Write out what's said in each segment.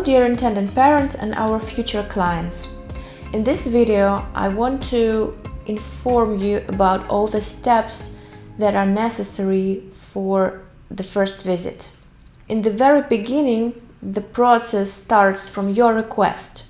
dear intended parents and our future clients. In this video, I want to inform you about all the steps that are necessary for the first visit. In the very beginning, the process starts from your request.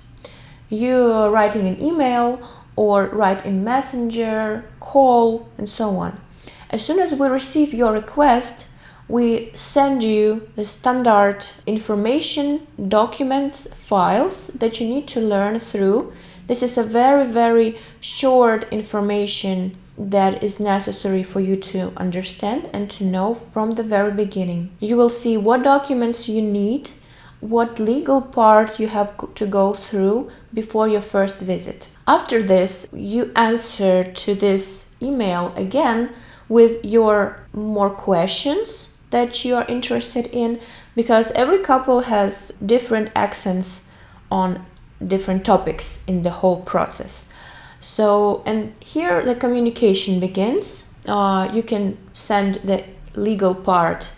You are writing an email or write in Messenger, call, and so on. As soon as we receive your request, we send you the standard information, documents, files that you need to learn through. This is a very short information that is necessary for you to understand and to know from the very beginning. You will see what documents you need, what legal part you have to go through before your first visit. After this, you answer to this email again with your more questions that you are interested in, because every couple has different accents on different topics in the whole process. So, and here the communication begins. You can send the legal part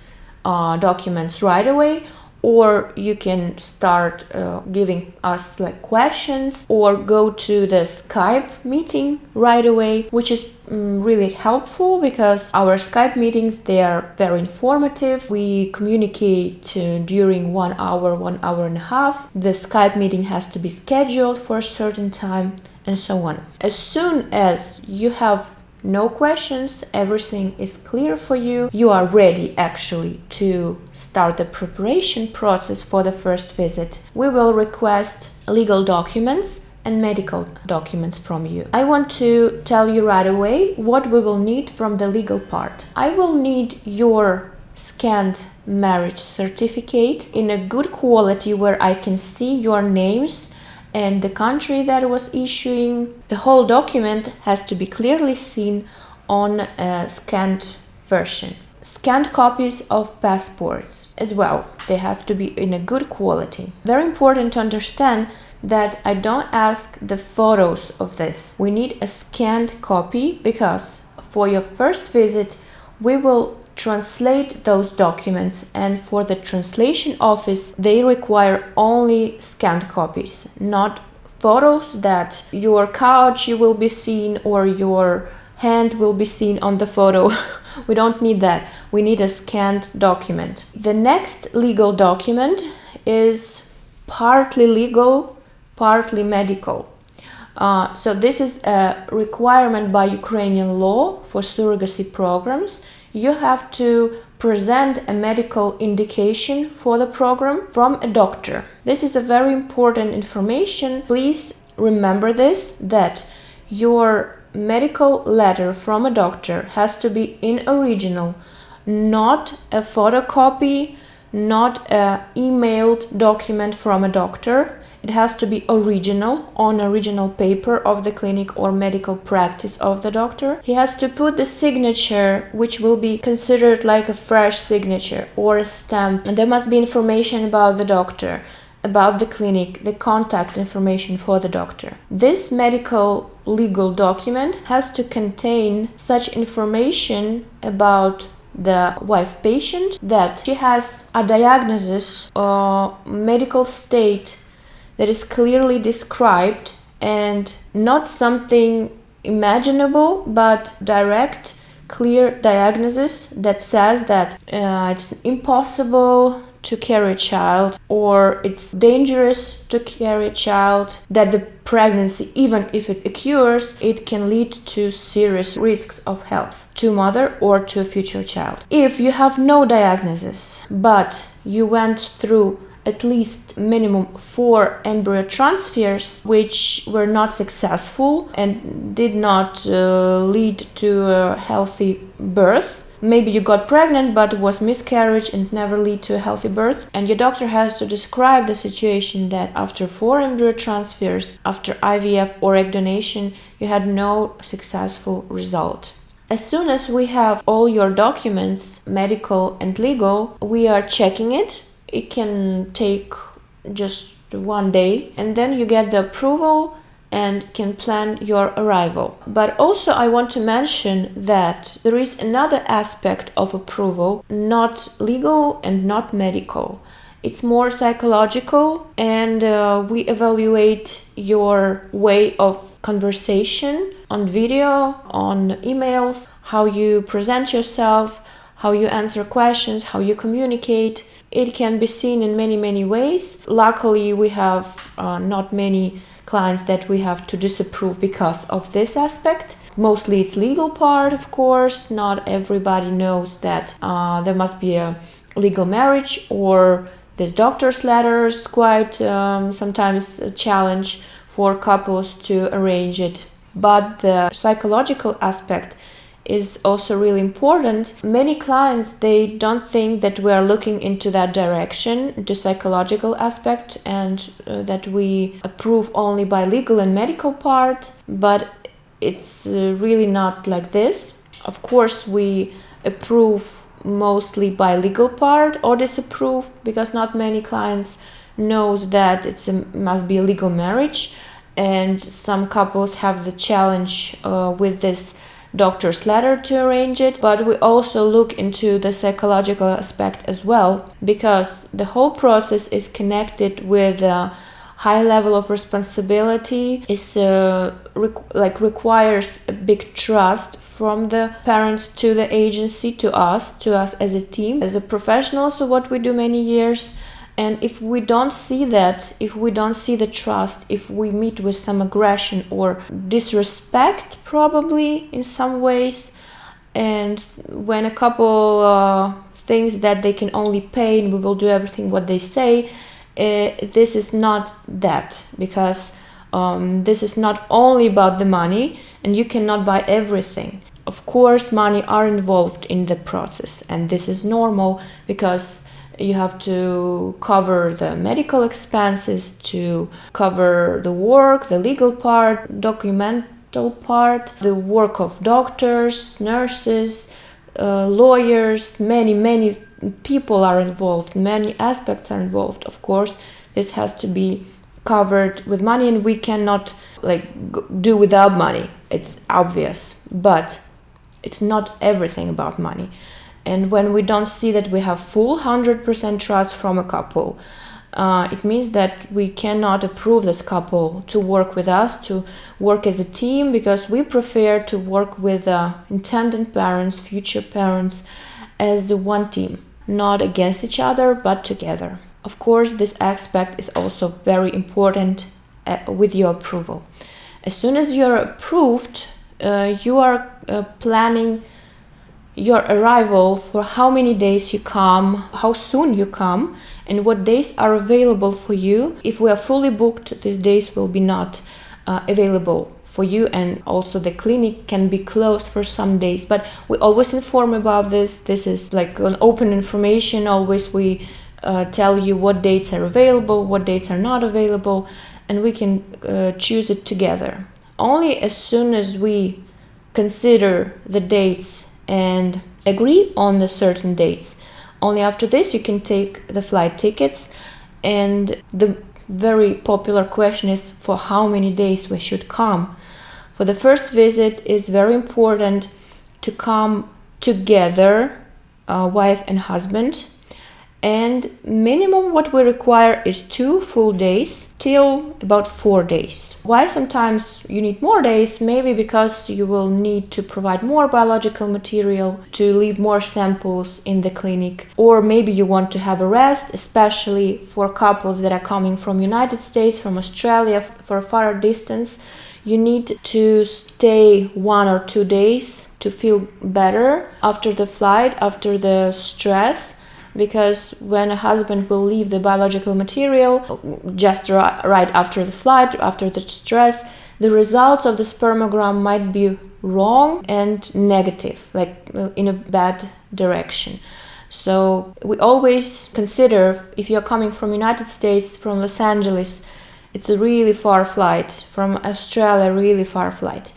documents right away, or you can start giving us questions, or go to the Skype meeting right away, which is really helpful because our Skype meetings, they are very informative. We communicate during 1 hour, 1 hour and a half. The Skype meeting has to be scheduled for a certain time, and so on. As soon as you have no questions, everything is clear for you, you are ready actually to start the preparation process for the first visit. We will request legal documents and medical documents from you. I want to tell you right away what we will need from the legal part. I will need your scanned marriage certificate in a good quality where I can see your names and the country that was issuing. The whole document has to be clearly seen on a scanned version. Scanned copies of passports as well. They have to be in a good quality. Very important to understand that I don't ask the photos of this. We need a scanned copy because for your first visit, we will translate those documents, and for the translation office they require only scanned copies, not photos that your couch you will be seen or your hand will be seen on the photo. We don't need that. We need a scanned document. The next legal document is partly legal, partly medical. So this is a requirement by Ukrainian law for surrogacy programs. You have to present a medical indication for the program from a doctor. This is a very important information. Please remember this, that your medical letter from a doctor has to be in original, not a photocopy, not an emailed document from a doctor. It has to be original, on original paper of the clinic or medical practice of the doctor. He has to put the signature, which will be considered like a fresh signature or a stamp. And there must be information about the doctor, about the clinic, the contact information for the doctor. This medical legal document has to contain such information about the wife patient that she has a diagnosis or medical state that is clearly described, and not something imaginable, but direct, clear diagnosis that says that it's impossible to carry a child, or it's dangerous to carry a child, that the pregnancy, even if it occurs, it can lead to serious risks of health to mother or to a future child. If you have no diagnosis, but you went through at least minimum 4 embryo transfers which were not successful and did not lead to a healthy birth. Maybe you got pregnant but it was miscarriage and never lead to a healthy birth, and your doctor has to describe the situation that after 4 embryo transfers, after IVF or egg donation, you had no successful result. As soon as we have all your documents, medical and legal, we are checking it. It can take just 1 day, and then you get the approval and can plan your arrival. But also I want to mention that there is another aspect of approval, not legal and not medical. It's more psychological, and we evaluate your way of conversation on video, on emails, how you present yourself, how you answer questions, how you communicate. It can be seen in many, many ways. Luckily, we have not many clients that we have to disapprove because of this aspect. Mostly it's legal part, of course. Not everybody knows that there must be a legal marriage, or this doctor's letters, quite sometimes a challenge for couples to arrange it. But the psychological aspect is also really important. Many clients, they don't think that we are looking into that direction, the psychological aspect, and that we approve only by legal and medical part, but it's really not like this. Of course, we approve mostly by legal part or disapprove, because not many clients knows that must be a legal marriage, and some couples have the challenge with this doctor's letter to arrange it. But we also look into the psychological aspect as well, because the whole process is connected with a high level of responsibility. Is requires a big trust from the parents to the agency, to us as a team, as a professional. So what we do many years. And if we don't see that, if we don't see the trust, if we meet with some aggression or disrespect, probably in some ways, and when a couple thinks that they can only pay and we will do everything what they say, this is not that, because this is not only about the money, and you cannot buy everything. Of course, money are involved in the process, and this is normal, because you have to cover the medical expenses, to cover the work, the legal part, documental part, the work of doctors, nurses, lawyers. Many people are involved, many aspects are involved. Of course, this has to be covered with money, and we cannot do without money. It's obvious, but it's not everything about money. And when we don't see that we have full 100% trust from a couple, it means that we cannot approve this couple to work with us, to work as a team, because we prefer to work with intended parents, future parents, as one team, not against each other, but together. Of course, this aspect is also very important with your approval. As soon as you're approved, you are planning your arrival, for how many days you come, how soon you come, and what days are available for you. If we are fully booked, these days will be not available for you, and also the clinic can be closed for some days. But we always inform about this. This is like an open information. Always we tell you what dates are available, what dates are not available, and we can choose it together. Only as soon as we consider the dates and agree on the certain dates, only after this you can take the flight tickets. And the very popular question is, for how many days we should come. For the first visit, it's very important to come together, wife and husband, and minimum what we require is 2 full days till about 4 days. Why sometimes you need more days? Maybe because you will need to provide more biological material, to leave more samples in the clinic, or maybe you want to have a rest, especially for couples that are coming from United States, from Australia, for a far distance. You need to stay 1 or 2 days to feel better after the flight, after the stress. Because when a husband will leave the biological material just right after the flight, after the stress, the results of the spermogram might be wrong and negative, in a bad direction. So we always consider, if you're coming from United States, from Los Angeles, it's a really far flight, from Australia, really far flight.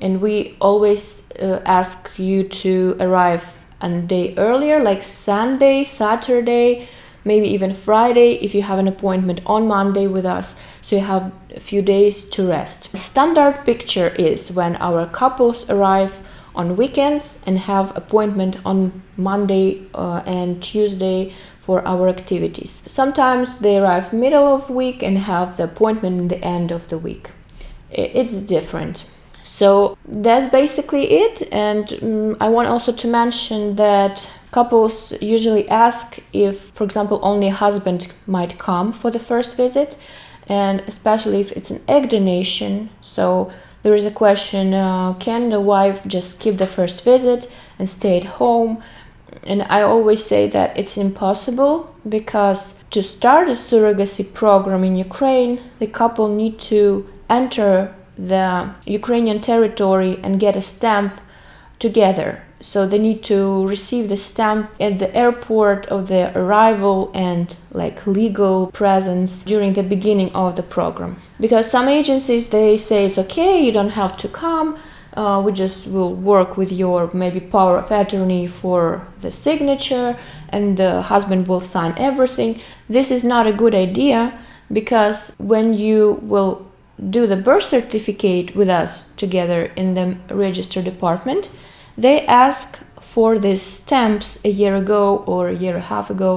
And we always ask you to arrive a day earlier, like Sunday, Saturday, maybe even Friday, if you have an appointment on Monday with us, so you have a few days to rest. Standard picture is when our couples arrive on weekends and have appointment on Monday and Tuesday for our activities. Sometimes they arrive middle of week and have the appointment in the end of the week. It's different. So that's basically it. And I want also to mention that couples usually ask if, for example, only a husband might come for the first visit, and especially if it's an egg donation. So there is a question, can the wife just skip the first visit and stay at home? And I always say that it's impossible, because to start a surrogacy program in Ukraine, the couple need to enter the Ukrainian territory and get a stamp together. So they need to receive the stamp at the airport of their arrival and like legal presence during the beginning of the program. Because some agencies, they say it's okay, you don't have to come, we just will work with your maybe power of attorney for the signature and the husband will sign everything. This is not a good idea, because when you will do the birth certificate with us together in the register department, they ask for these stamps a year ago or a year and a half ago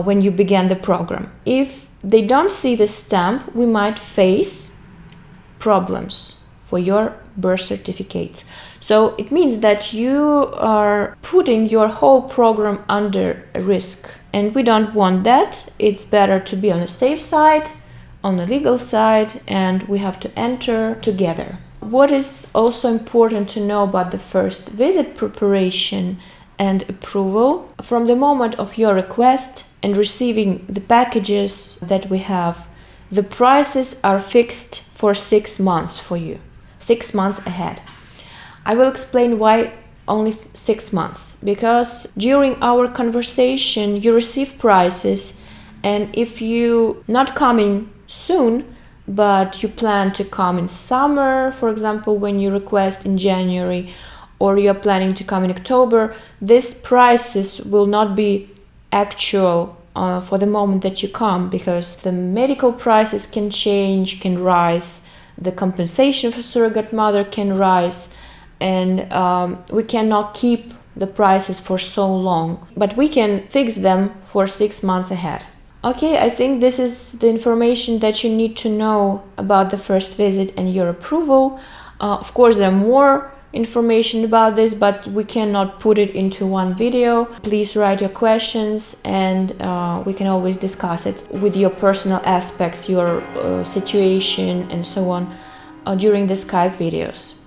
when you began the program. If they don't see the stamp, we might face problems for your birth certificates. So it means that you are putting your whole program under risk, and we don't want that. It's better to be on the safe side, on the legal side, and we have to enter together. What is also important to know about the first visit preparation and approval: from the moment of your request and receiving the packages that we have, the prices are fixed for 6 months for you, 6 months ahead. I will explain why only 6 months, because during our conversation you receive prices, and if you not coming soon, but you plan to come in summer, for example, when you request in January, or you're planning to come in October, these prices will not be actual for the moment that you come, because the medical prices can change, can rise, the compensation for surrogate mother can rise, and we cannot keep the prices for so long, but we can fix them for 6 months ahead. Okay, I think this is the information that you need to know about the first visit and your approval. Of course, there are more information about this, but we cannot put it into one video. Please write your questions, and we can always discuss it with your personal aspects, your situation, and so on during the Skype videos.